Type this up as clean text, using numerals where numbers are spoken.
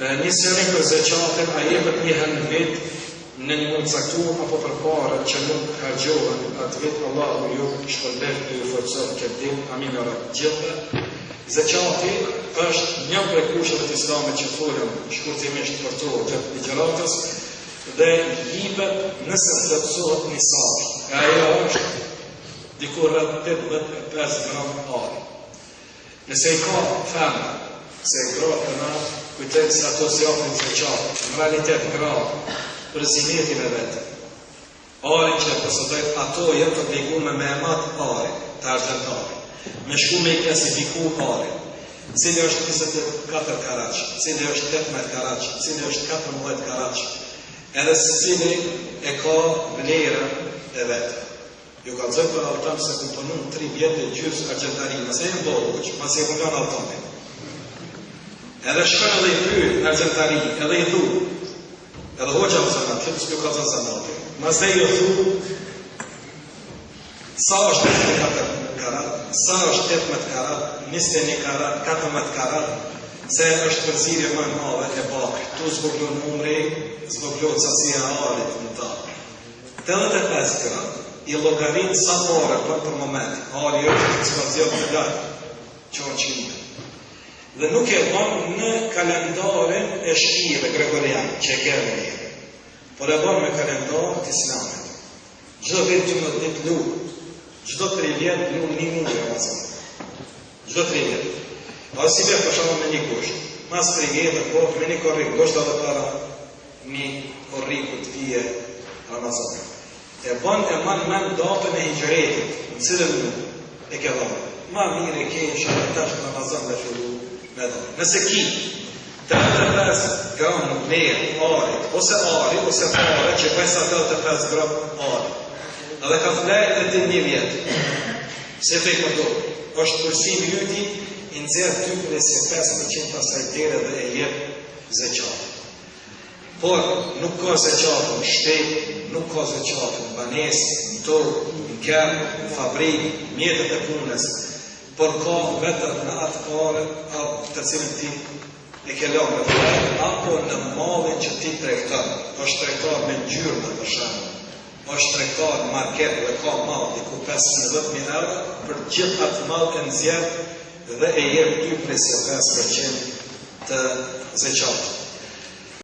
Një seri për zeqatin, a jepet një herë në vit në një mund caktuar apo përpara që nuk harxhohen atë vit, Allahu ju shpërblet të ju forcohet këtë din. Amin ya Rabb. Gjithë zeqati është një prej kusheve të Islamit që folëm shkurtimisht për to të ligjëratës dhe jepet nëse plotësohet nisabi. Ajo është diku rreth 85 gram ari. Nëse i ka femër, se gratë të na kujtet se ato si japin zeqat, në realitet gratë për zinetin e vetë. Arin që përsotojt, ato jenë të obligume me emat arin, të argentari. Me shku me i klasifiku arin. Cili është 24 karaq, cili është 18 karaq, cili është 14 karaq. Edhe cili e ka vlerën e vetë. Ju ka zëtë për altam se ku punun 3 vjetë e gjysë argentari, mëse e mboru, mëse e pungan altamin. Edhe shkën edhe i pyet argentari, edhe i thu, edhe hoqa më zanat, që s'ju ka zënë zanati. Mas dhe ju thu, sa është 24 karat, sa është 18 karat, 21 karat, 14 karat, se është përzirje më në madhe e bakë. Tu zboglu numri, zboglu casia arit në ta. 85 karat, i logarin sa pare për moment, ari është të cëpazio të gajë, që o qimë. Dhe nuk e bon në kalendarin e shqive gregorian, që e kërë në njëre, por e bon me kalendarin të Islamit. Gjdo vit të më dit lunë, gjdo 3 vjet lunë një mundi e mazën. Gjdo 3 vjet. A si be përshamë me një kusht, mas 3 vjet e po, me një korrik, kusht edhe para një korriku të vije Ramazan. E bon e man men datën e hijgjëretit, në cilën e ke dhëmë. Ma mirë e ke në tash Ramazan dhe fillu. Nëse ki 85 gram vlerë arit, ose fare që pesa 85 gram arit, edhe ka flejt e të një vjetë, se të i përdo, është përsimi jyti, i nëzirë 2,5% pasaj tere dhe e jep zeqatë. Por nuk ka zeqatë në shtetë, nuk ka zeqatë në banesë, në tokë, në kërë, në fabrikë, mjetët e punës, por ka vetëm në atë pare të cilën ti e ke lënë me flajt, apo në mallin që ti tregton. Është tregtar me ngjyrë për shembull. Është tregtar në market dhe ka mall diku 15.000 euro, për gjithë atë mall e nxjerr dhe e jep 2,5% të zeqatit.